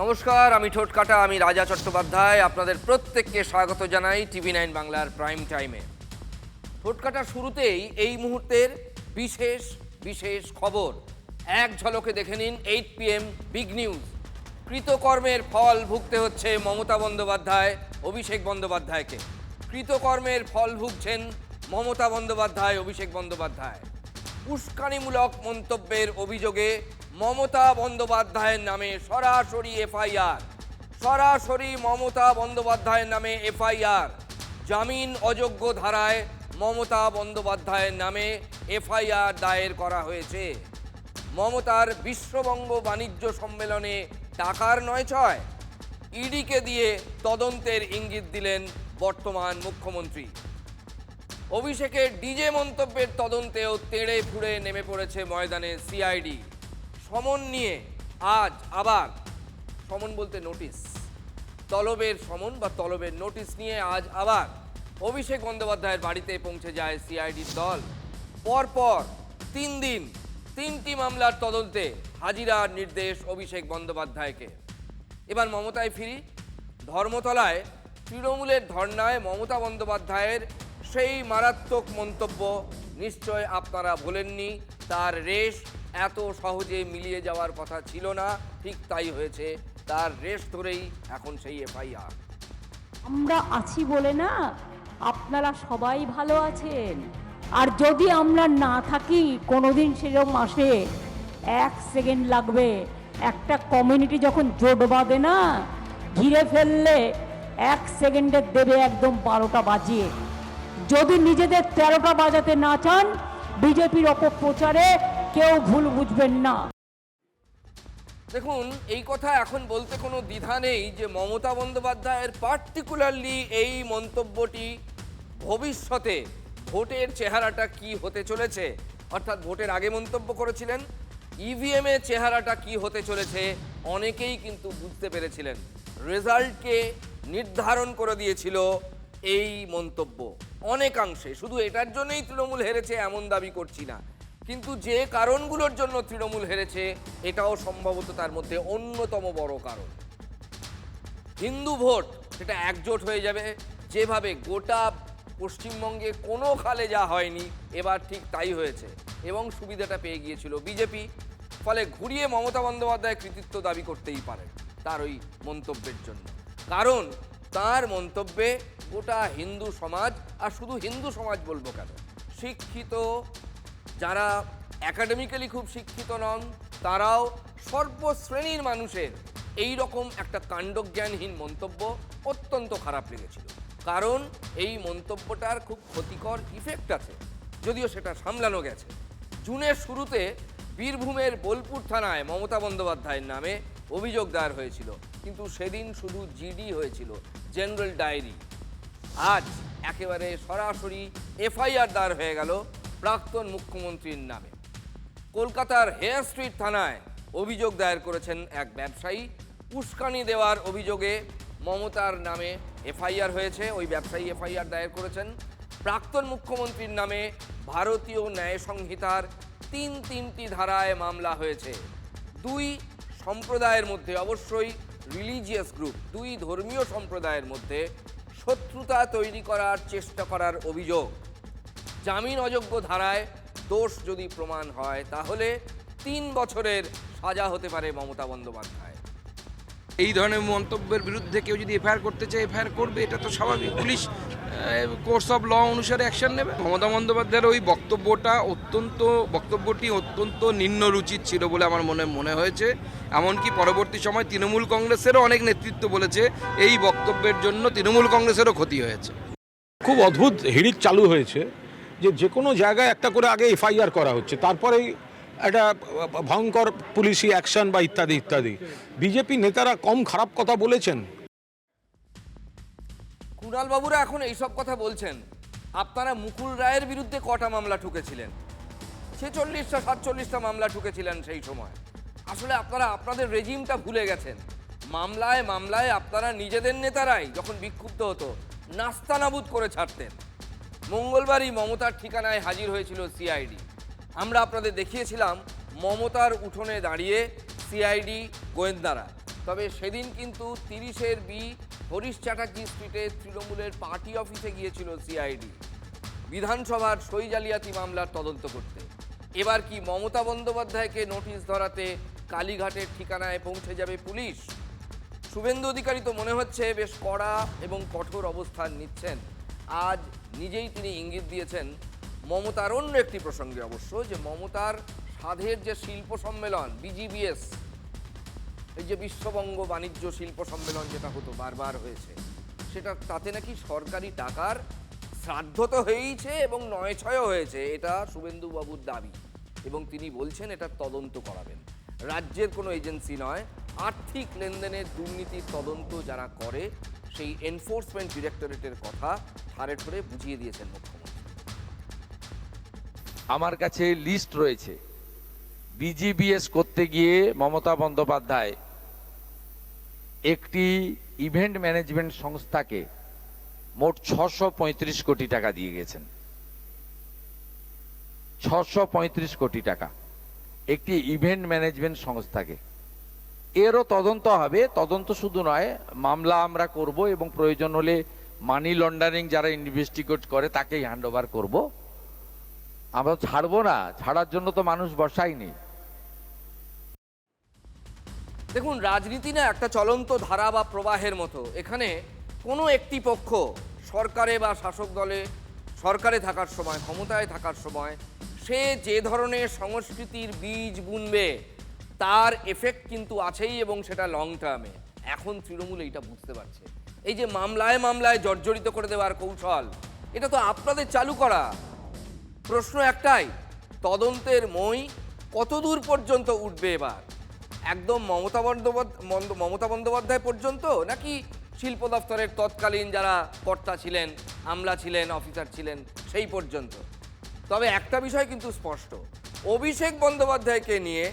নমস্কার, আমি ঠোঁটকাটা, আমি রাজা চট্টোপাধ্যায়। আপনাদের প্রত্যেককে স্বাগত জানাই TV9 বাংলার প্রাইম টাইমে। ঠোঁটকাটা শুরুতেই এই মুহূর্তের বিশেষ বিশেষ খবর এক ঝলকে দেখে নিন। 8 PM বিগ নিউজ। কৃতকর্মের ফল ভুগতে হচ্ছে মমতা বন্দ্যোপাধ্যায়, অভিষেক বন্দ্যোপাধ্যায়কে। কৃতকর্মের ফল ভুগছেন মমতা বন্দ্যোপাধ্যায়, অভিষেক বন্দ্যোপাধ্যায়। উস্কানিমূলক মন্তব্যের অভিযোগে মমতা বন্দ্যোপাধ্যায়ের নামে সরাসরি এফআইআর। সরাসরি মমতা বন্দ্যোপাধ্যায়ের নামে এফআইআর। জামিন অযোগ্য ধারায় মমতা বন্দ্যোপাধ্যায়ের নামে এফআইআর দায়ের করা হয়েছে। মমতার বিশ্ববঙ্গ বাণিজ্য সম্মেলনে টাকার নয় ছয়, ইডিকে দিয়ে তদন্তের ইঙ্গিত দিলেন বর্তমান মুখ্যমন্ত্রী। অভিষেকের ডিজে মন্তব্যের তদন্তেও তেড়ে ফুড়ে নেমে পড়েছে ময়দানে সিআইডি। সমন নিয়ে আজ আবার, সমন বলতে নোটিশ, তলবের সমন বা তলবের নোটিশ নিয়ে আজ আবার অভিষেক বন্দ্যোপাধ্যায়ের বাড়িতে পৌঁছে যায় সিআইডির দল। পরপর 3 দিন 3টি মামলার তদন্তে হাজিরার নির্দেশ অভিষেক বন্দ্যোপাধ্যায়কে। এবার মমতায় ফিরি। ধর্মতলায় তৃণমূলের ধর্নায় মমতা বন্দ্যোপাধ্যায়ের সেই মারাত্মক মন্তব্য নিশ্চয় আপনারা ভোলেননি। তার রেশ এত সহজে মিলিয়ে যাওয়ার কথা ছিল না, ঠিক তাই হয়েছে। তার রেশ ধরেই এখন সেই এফআইআর। আমরা আছি বলে না আপনারা সবাই ভালো আছেন, আর যদি আমরা না থাকি কোনোদিন সেরকম আসে 1 সেকেন্ড লাগবে। একটা কমিউনিটি যখন জোট বাঁধে না, ঘিরে ফেললে 1 সেকেন্ডে দেবে একদম 12টা বাজিয়ে। যদি নিজেদের 13টা বাজাতে না চান, বিজেপির অপপ্রচারে কেউ ভুল বুঝবেন না। দেখুন, এই কথা এখন বলতে কোনো দ্বিধা নেই যে মমতা বন্দ্যোপাধ্যায়ের পার্টিকুলারলি এই মন্তব্যটি ভবিষ্যতে ভোটের চেহারাটা কি হতে চলেছে, অর্থাৎ ভোটের আগে মন্তব্য করেছিলেন, ইভিএম এর চেহারাটা কি হতে চলেছে অনেকেই কিন্তু বুঝতে পেরেছিলেন। রেজাল্টকে নির্ধারণ করে দিয়েছিল এই মন্তব্য অনেকাংশে। শুধু এটার জন্যই তৃণমূল হেরেছে এমন দাবি করছি না, কিন্তু যে কারণগুলোর জন্য তৃণমূল হেরেছে এটাও সম্ভবত তার মধ্যে অন্যতম বড় কারণ। হিন্দু ভোট সেটা একজোট হয়ে যাবে, যেভাবে গোটা পশ্চিমবঙ্গে কোনো খালে যা হয়নি এবার ঠিক তাই হয়েছে, এবং সুবিধাটা পেয়ে গিয়েছিল বিজেপি। ফলে ঘুরিয়ে মমতা বন্দ্যোপাধ্যায় কৃতিত্ব দাবি করতেই পারেন তার ওই মন্তব্যের জন্য। কারণ তার মন্তব্যে গোটা হিন্দু সমাজ, আর শুধু হিন্দু সমাজ বলবো কেন, শিক্ষিত, যারা একাডেমিক্যালি খুব শিক্ষিত নন, তারাও সর্বশ্রেণীর মানুষের এই রকম একটা কাণ্ডজ্ঞানহীন মন্তব্য অত্যন্ত খারাপ লেগেছিল। কারণ এই মন্তব্যটার খুব ক্ষতিকর ইফেক্ট আছে, যদিও সেটা সামলানো গেছে। জুনের শুরুতে বীরভূমের বোলপুর থানায় মমতা বন্দ্যোপাধ্যায়ের নামে অভিযোগ দায়ের হয়েছিল, কিন্তু সেদিন শুধু জিডি হয়েছিল, জেনারেল ডায়েরি। আজ একেবারে সরাসরি এফআইআর দায়ের হয়ে গেল প্রাক্তন মুখ্যমন্ত্রীর নামে। কলকাতার হেয়ার স্ট্রিট থানায় অভিযোগ দায়ের করেছেন এক ব্যবসায়ী। উস্কানি দেওয়ার অভিযোগে মমতার নামে এফআইআর হয়েছে, ওই ব্যবসায়ী এফআইআর দায়ের করেছেন। প্রাক্তন মুখ্যমন্ত্রীর নামে ভারতীয় ন্যায় সংহিতার 3টি ধারায় মামলা হয়েছে। 2 সম্প্রদায়ের মধ্যে, অবশ্যই রিলিজিয়াস গ্রুপ, 2 ধর্মীয় সম্প্রদায়ের মধ্যে শত্রুতা তৈরি করার চেষ্টা করার অভিযোগ। জামিন অযোগ্য ধারায় দোষ যদি প্রমাণ হয় তাহলে 3 বছরের সাজা হতে পারে মমতা বন্দ্যোপাধ্যায়। এই ধরনের মন্তব্যের বিরুদ্ধে কেউ যদি এফআইআর করতে চায় এফআইআর করবে, এটা তো স্বাভাবিক। পুলিশ কোর্স অফ ল অনুসারে অ্যাকশন নেবে। মমতা বন্দ্যোপাধ্যায়ের ওই বক্তব্যটি অত্যন্ত নিম্নরুচির ছিল বলে আমার মনে হয়েছে। এমনকি পরবর্তী সময় তৃণমূল কংগ্রেসেরও অনেক নেতৃত্ব বলেছে এই বক্তব্যের জন্য তৃণমূল কংগ্রেসেরও ক্ষতি হয়েছে। খুব অদ্ভুত হিড়িক চালু হয়েছে যে কোনো জায়গায় একটা করে আগে এফআইআর করা হচ্ছে, তারপরেই একটা ভয়ঙ্কর পুলিশি অ্যাকশন বা ইত্যাদি ইত্যাদি। বিজেপি নেতারা কম খারাপ কথা বলেছেন? কুণাল বাবুরা এখন এইসব কথা বলছেন। আপনারা মুকুল রায়ের বিরুদ্ধে কটা মামলা ঠুকেছিলেন? 46টা 47টা মামলা ঠুকেছিলেন সেই সময়। আসলে আপনারা আপনাদের রেজিমটা ভুলে গেছেন। মামলায় মামলায় আপনারা নিজেদের নেতারাই যখন বিক্ষুব্ধ হতো নাস্তানাবুদ করে ছাড়তেন। মঙ্গলবারই মমতার ঠিকানায় হাজির হয়েছিল সিআইডি। আমরা আপনাদের দেখিয়েছিলাম মমতার উঠোনে দাঁড়িয়ে সিআইডি গোয়েন্দারা তবে সেদিন কিন্তু 30-এর বি হরিশ চ্যাটার্জি স্ট্রিটে তৃণমূলের পার্টি অফিসে গিয়েছিল সিআইডি বিধানসভার সই জালিয়াতি মামলার তদন্ত করতে। এবার কি মমতা বন্দ্যোপাধ্যায়কে নোটিশ ধরাতে কালীঘাটের ঠিকানায় পৌঁছে যাবে পুলিশ? শুভেন্দু অধিকারী তো মনে হচ্ছে বেশ কড়া এবং কঠোর অবস্থান নিচ্ছেন। আজ নিজেই তিনি ইঙ্গিত দিয়েছেন মমতার অন্য একটি প্রসঙ্গে অবশ্য, যে মমতার সাধের যে শিল্প সম্মেলন বিজিবিএস, এই যে বিশ্ববঙ্গ বাণিজ্য শিল্প সম্মেলন যেটা হতো বারবার হয়েছে, সেটা তাতে নাকি সরকারি টাকার শ্রাদ্ধ তো হয়েইছে এবং নয়ছয়ও হয়েছে, এটা শুভেন্দু বাবুর দাবি। এবং তিনি বলছেন এটা তদন্ত করাবেন। রাজ্যের কোনো এজেন্সি নয়, আর্থিক লেনদেনের দুর্নীতির তদন্ত যারা করে সেই এনফোর্সমেন্ট ডিরেক্টরেটের কথা ঠাড়ে ঠোড়ে বুঝিয়ে দিয়েছেন মুখ্যমন্ত্রী। আমার কাছে লিস্ট রয়েছে, বিজিবিএস করতে গিয়ে মমতা বন্দ্যোপাধ্যায় একটি ইভেন্ট ম্যানেজমেন্ট সংস্থাকে মোট 635 কোটি টাকা দিয়ে গেছেন। 635 কোটি টাকা একটি ইভেন্ট ম্যানেজমেন্ট সংস্থাকে। এরও তদন্ত হবে। তদন্ত শুধু নয়, মামলা আমরা করব এবং প্রয়োজন হলে মানি লন্ডারিং যারা ইনভেস্টিগেট করে তাকেই হ্যান্ড ওভার করবো। আমরা ছাড়বো না, ছাড়ার জন্য তো মানুষ বসায়নি। দেখুন, রাজনীতি না একটা চলন্ত ধারা বা প্রবাহের মতো। এখানে কোনো একটি পক্ষ সরকারে বা শাসক দলে সরকারে থাকার সময়, ক্ষমতায় থাকার সময় সে যে ধরনের সংস্কৃতির বীজ বুনবে তার এফেক্ট কিন্তু আছেই, এবং সেটা লং টার্মে। এখন তৃণমূল এইটা বুঝতে পারছে। এই যে মামলায় মামলায় জর্জরিত করে দেওয়ার কৌশল, এটা তো আপনাদের চালু করা। প্রশ্ন একটাই, তদন্তের মই কতদূর পর্যন্ত উঠবে এবার? একদম মমতা বন্দ্যোপাধ্যায় পর্যন্ত, নাকি শিল্প দপ্তরের তৎকালীন যারা কর্তা ছিলেন, আমলা ছিলেন, অফিসার ছিলেন সেই পর্যন্ত? তবে একটা বিষয় কিন্তু স্পষ্ট, অভিষেক বন্দ্যোপাধ্যায়কে নিয়ে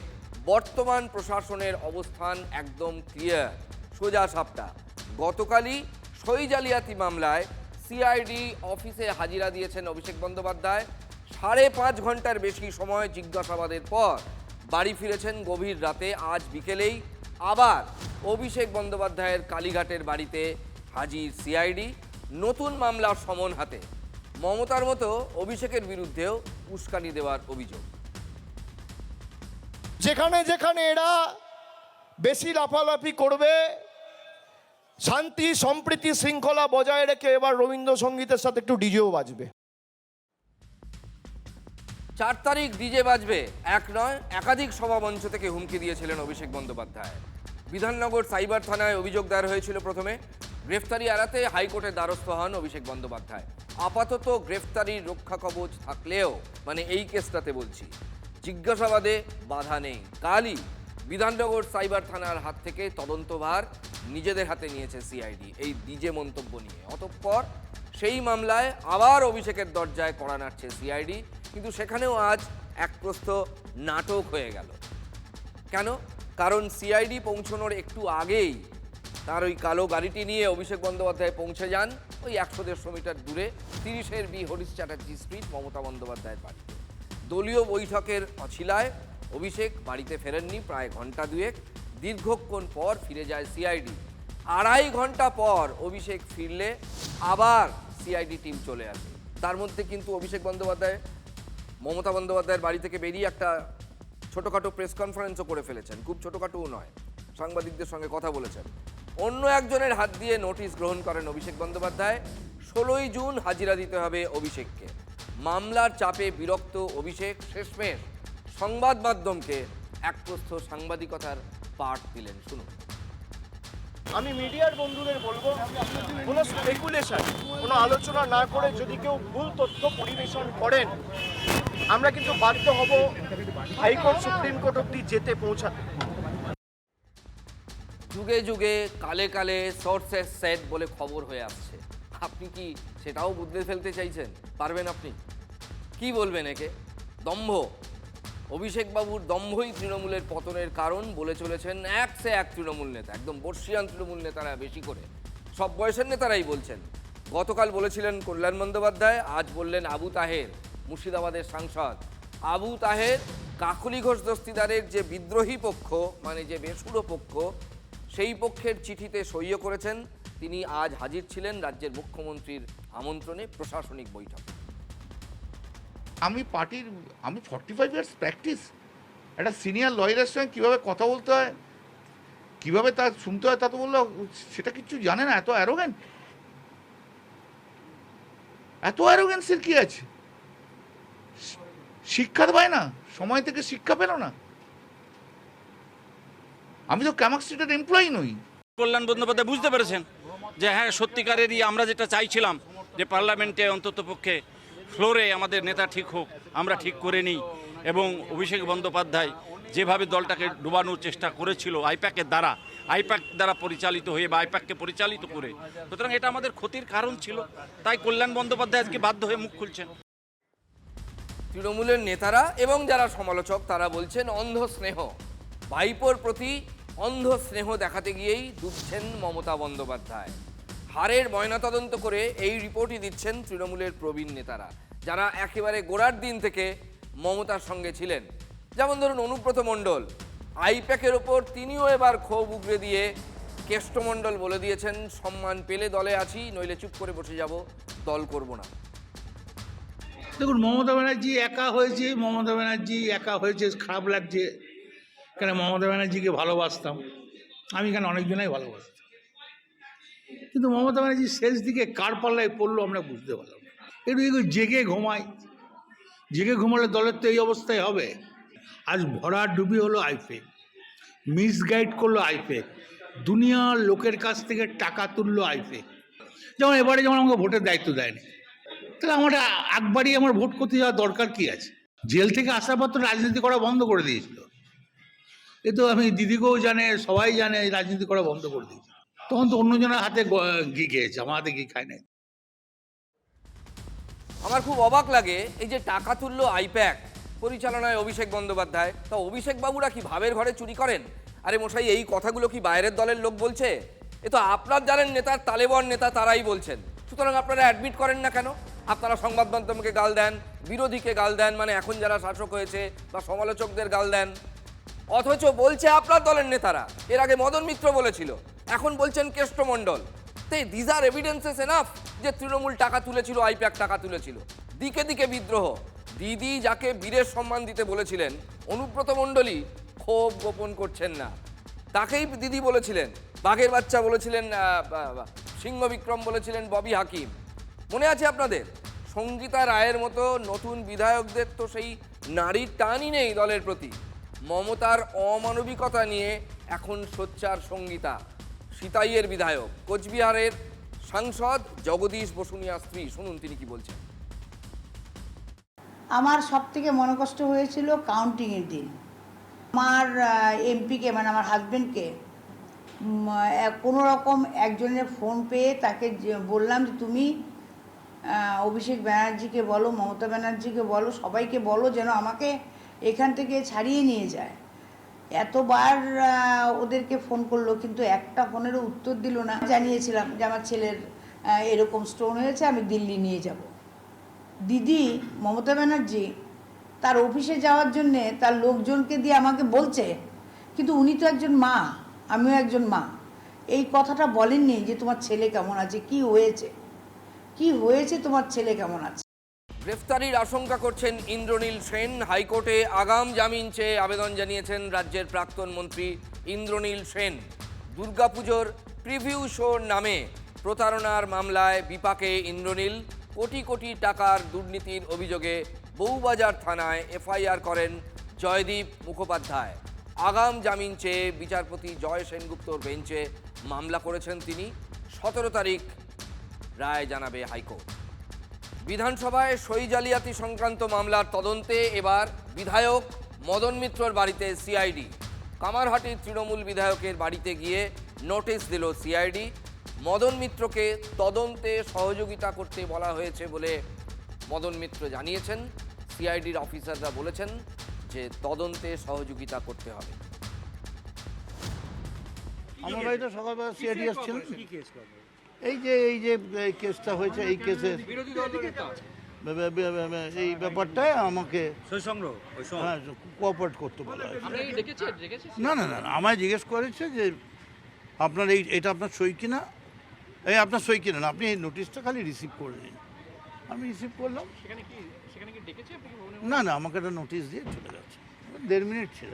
বর্তমান প্রশাসনের অবস্থান একদম ক্লিয়ার, সোজা সাপটা। গতকালই সই জালিয়াতি মামলায় সিআইডি অফিসে হাজিরা দিয়েছেন অভিষেক বন্দ্যোপাধ্যায়। 5.5 ঘন্টার বেশি সময় জিজ্ঞাসাবাদের পর বাড়ি ফিরেছেন গভীর রাতে। আজ বিকেলেই আবার অভিষেক বন্দ্যোপাধ্যায়ের কালীঘাটের বাড়িতে হাজির সিআইডি, নতুন মামলার সমন হাতে। মমতার মতো অভিষেকের বিরুদ্ধেও উস্কানি দেওয়ার অভিযোগ। যেখানে যেখানে এরা বেশি লাফালাফি করবে, শান্তি সম্প্রীতি শৃঙ্খলা বজায় রেখে এবার রবীন্দ্রসঙ্গীতের সাথে একটু ডিজেও বাজবে। 4 তারিখ ডিজে বাজবে, এক নয় একাধিক সভামঞ্চ থেকে হুমকি দিয়েছিলেন অভিষেক বন্দ্যোপাধ্যায়। বিধাননগর সাইবার থানায় অভিযোগ দায়ের হয়েছিল প্রথমে। গ্রেফতারি এড়াতে হাইকোর্টের দ্বারস্থ হন অভিষেক বন্দ্যোপাধ্যায়। আপাতত গ্রেফতারির রক্ষা কবচ থাকলেও, মানে এই কেসটাতে বলছি, জিজ্ঞাসাবাদে বাধা নেই। কালই বিধাননগর সাইবার থানার হাত থেকে তদন্তভার নিজেদের হাতে নিয়েছে সিআইডি এই ডিজে মন্তব্য নিয়ে। অতঃপর সেই মামলায় আবার অভিষেকের দরজায় কড়া নাড়ছে সিআইডি, কিন্তু সেখানেও আজ এক প্রস্থ নাটক হয়ে গেল। কেন? কারণ সিআইডি পৌঁছানোর একটু আগেই তার ওই কালো গাড়িটি নিয়ে অভিষেক বন্দ্যোপাধ্যায় পৌঁছে যান ওই 100-150 মিটার দূরে 30-এর বি হরিশ চ্যাটার্জি স্ট্রিট মমতা বন্দ্যোপাধ্যায়ের বাড়িতে। দলীয় বৈঠকের অছিলায় অভিষেক বাড়িতে ফেরেননি প্রায় ঘন্টা দুয়েক। দীর্ঘক্ষণ পর ফিরে যায় সিআইডি। 2.5 ঘন্টা পর অভিষেক ফিরলে আবার সিআইডি টিম চলে আসে। তার মধ্যে কিন্তু অভিষেক বন্দ্যোপাধ্যায় মমতা বন্দ্যোপাধ্যায়ের বাড়ি থেকে বেরিয়ে একটা ছোটোখাটো প্রেস কনফারেন্সও করে ফেলেছেন। খুব ছোটোখাটোও নয়, সাংবাদিকদের সঙ্গে কথা বলেছেন। অন্য একজনের হাত দিয়ে নোটিশ গ্রহণ করেন অভিষেক বন্দ্যোপাধ্যায়। 16ই জুন হাজিরা দিতে হবে অভিষেককে। মামলার চাপে বিরক্ত অভিষেক শেষমেশ সংবাদ মাধ্যমকে এক প্রস্থ সাংবাদিকতার পাঠ দিলেন। শুনুন। আমি মিডিয়ার বন্ধুদের বলবো, কোনো স্পেকুলেশন, কোনো আলোচনা না করে যদি কেউ ভুল তথ্য পরিবেশন করেন, আমরা কিন্তু বাধ্য হব হাইকোর্ট সুপ্রিম কোর্ট অব্দি যেতে পৌঁছাতে। যুগে যুগে কালে কালে সোর্সেস সেট বলে খবর হয়ে আসছে। আপনি কি সেটাও বদলে ফেলতে চাইছেন? পারবেন আপনি? কি বলবেন একে? দম্ভ। অভিষেক বাবুর দম্ভই তৃণমূলের পতনের কারণ বলে চলেছেন এক সে এক তৃণমূল নেতা, একদম বর্ষিয়ান তৃণমূল নেতারা বেশি করে, সব বয়সের নেতারাই বলছেন। গতকাল বলেছিলেন কল্যাণ বন্দ্যোপাধ্যায়, আজ বললেন আবু তাহের, মুর্শিদাবাদের সাংসদ। আবু তাহের কাকলি ঘোষ দস্তিদারের যে বিদ্রোহী পক্ষ, মানে যে বেসুরো পক্ষ, সেই পক্ষের চিঠিতে সইও করেছেন। তিনি আজ হাজির ছিলেন রাজ্যের মুখ্যমন্ত্রীর আমন্ত্রণে প্রশাসনিক বৈঠক। আমি 45 ইয়ার্স প্র্যাকটিস, একটা সিনিয়র লয়ারের সঙ্গে কীভাবে কথা বলতে হয়, কীভাবে তা শুনতে হয়, তা তো বললো সেটা কিচ্ছু জানে না। এত অ্যারোগেন্সের কি আছে? শিক্ষা পায় না, সময় থেকে শিক্ষা পেল না। আমি তো ক্যামাক স্ট্রিটের এমপ্লয়ি নই। কল্যাণ বন্দ্যোপাধ্যায় বুঝতে পেরেছেন যে হ্যাঁ, সত্যিকারেরই আমরা যেটা চাইছিলাম যে পার্লামেন্টে অন্ততপক্ষে ফ্লোরে আমাদের নেতা ঠিক হোক, আমরা ঠিক করে নিই। এবং অভিষেক বন্দ্যোপাধ্যায় যেভাবে দলটাকে ডুবানোর চেষ্টা করেছিল আইপ্যাক দ্বারা পরিচালিত হয়ে বা আইপ্যাককে পরিচালিত করে, সুতরাং এটা আমাদের ক্ষতির কারণ ছিল। তাই কল্যাণ বন্দ্যোপাধ্যায় আজকে বাধ্য হয়ে মুখ খুলছেন। তৃণমূলের নেতারা এবং যারা সমালোচক তারা বলছেন অন্ধ স্নেহ, ভাইপোর প্রতি অন্ধ স্নেহ দেখাতে গিয়েই ডুবছেন মমতা বন্দ্যোপাধ্যায়। হারের ময়নাতদন্ত করে এই রিপোর্টই দিচ্ছেন তৃণমূলের প্রবীণ নেতারা, যারা একেবারে গোড়ার দিন থেকে মমতার সঙ্গে ছিলেন। যেমন ধরুন অনুব্রত মণ্ডল, আইপ্যাকের ওপর তিনিও এবার ক্ষোভ উগরে দিয়ে কেষ্টমণ্ডল বলে দিয়েছেন, সম্মান পেলে দলে আছি, নইলে চুপ করে বসে যাব, দল করব না। দেখুন, মমতা ব্যানার্জি একা হয়েছে, খারাপ লাগছে। কেন মমতা ব্যানার্জিকে ভালোবাসতাম আমি, কেন অনেকজনাই ভালোবাসতাম, কিন্তু মমতা ব্যানার্জি শেষ দিকে কার পাল্লায় পড়লো আমরা বুঝতে পারলাম না। একটু জেগে ঘুমালে দলের তো এই অবস্থায় হবে। আজ ভরা ডুবি হলো আইপ্যাক, মিসগাইড করলো আইপ্যাক, দুনিয়ার লোকের কাছ থেকে টাকা তুললো আইপ্যাক। যেমন এবারে যেমন আমাকে ভোটের দায়িত্ব দেয়নি, তাহলে আমার একবারই আমার ভোট করতে যাওয়ার দরকার কি আছে? জেল থেকে আসার পর তো রাজনীতি করা বন্ধ করে দিয়েছিল। এ তো আমি দিদিকেও জানে, সবাই জানে রাজনীতি করা বন্ধ করে দিয়েছে। তখন তো অন্যজনের হাতে ঘি খেয়েছে, আমার হাতে ঘি খায় নাই। আমার খুব অবাক লাগে এই যে টাকা তুললো আইপ্যাক, পরিচালনায় অভিষেক বন্দ্যোপাধ্যায়, তা অভিষেক বাবুরা কি ভাবের ঘরে চুরি করেন? আরে মশাই, এই কথাগুলো কি বাইরের দলের লোক বলছে? এ তো আপনার জানেন নেতার তালেবন নেতা তারাই বলছেন। সুতরাং আপনারা অ্যাডমিট করেন না কেন? আপনারা সংবাদ মাধ্যমকে গাল দেন, বিরোধীকে গাল দেন, মানে এখন যারা শাসক হয়েছে বা সমালোচকদের গাল দেন, অথচ বলছে আপনার দলের নেতারা। এর আগে মদন মিত্র বলেছিল, এখন বলছেন Keshto Mondal. These are evidences enough যে তৃণমূল টাকা তুলেছিল, আইপ্যাক টাকা তুলেছিল। দিকে দিকে বিদ্রোহ। দিদি যাকে বীরের সম্মান দিতে বলেছিলেন, অনুব্রত মণ্ডলী ক্ষোভ গোপন করছেন না। তাকেই দিদি বলেছিলেন, বাঘের বাচ্চা বলেছিলেন, সিংহ বিক্রম বলেছিলেন ববি হাকিম। মনে আছে আপনাদের? সঙ্গীতা রায়ের মতো নতুন বিধায়কদের তো সেই নারীর টানই নেই দলের প্রতি। মমতার অমানবিকতা নিয়ে এখন সোচ্চার সঙ্গীতা, সিতাইয়ের বিধায়ক, কোচবিহারের সাংসদ জগদীশ বসুনিয়ার স্ত্রী। শুনুন তিনি কি বলছেন। আমার সব থেকে মনে কষ্ট হয়েছিল কাউন্টিংয়ের দিন। আমার এমপিকে, মানে আমার হাজব্যান্ডকে, কোনো রকম একজনের ফোন পেয়ে তাকে বললাম যে তুমি অভিষেক ব্যানার্জিকে বলো, মমতা ব্যানার্জিকে বলো, সবাইকে বলো যেন আমাকে এখান থেকে ছাড়িয়ে নিয়ে যায়। এতবার ওদেরকে ফোন করলো, কিন্তু একটা ফোনেরও উত্তর দিল না। জানিয়েছিলাম যে আমার ছেলের এরকম স্টোন হয়েছে, আমি দিল্লি নিয়ে যাব। দিদি মমতা ব্যানার্জি তার অফিসে যাওয়ার জন্যে তার লোকজনকে দিয়ে আমাকে বলছে, কিন্তু উনি তো একজন মা, আমিও একজন মা, এই কথাটা বলেননি যে তোমার ছেলে কেমন আছে, কি হয়েছে তোমার ছেলে কেমন আছে। গ্রেফতারির আশঙ্কা করছেন ইন্দ্রনীল সেন। হাইকোর্টে আগাম জামিন চেয়ে আবেদন জানিয়েছেন রাজ্যের প্রাক্তন মন্ত্রী ইন্দ্রনীল সেন। দুর্গাপুজোর প্রিভিউ শোর নামে প্রতারণার মামলায় বিপাকে ইন্দ্রনীল। কোটি কোটি টাকার দুর্নীতির অভিযোগে বউবাজার থানায় এফআইআর করেন জয়দীপ মুখোপাধ্যায়। আগাম জামিন চেয়ে বিচারপতি জয় সেনগুপ্তর বেঞ্চে মামলা করেছেন তিনি। 17 তারিখ রায় জানাবে হাইকোর্ট। বিধানসভায় সই জালিয়াতি সংক্রান্ত মামলার তদন্তে এবার বিধায়ক মদন মিত্রর বাড়িতে সিআইডি। কামারহাটির তৃণমূল বিধায়কের বাড়িতে গিয়ে নোটিশ দিল সিআইডি। মদন মিত্রকে তদন্তে সহযোগিতা করতে বলা হয়েছে বলে মদন মিত্র জানিয়েছেন। সিআইডির অফিসাররা বলেছেন যে তদন্তে সহযোগিতা করতে হবে। আমার বাড়িতে সকালবেলা সিআইডি আসছিল, এই যে কেসটা হয়েছে, এই কেসে এই ব্যাপারটায় আমাকে কোঅপারেট করতে বলা হয়েছে। না আমায় জিজ্ঞেস করেছে যে আপনার এটা আপনার সই কিনা, এই আপনার সই কিনা না, আপনি এই নোটিশটা খালি রিসিভ করে নিন। আমি রিসিভ করলাম। না আমাকে একটা নোটিশ দিয়ে চলে যাচ্ছে, 1.5 মিনিট ছিল।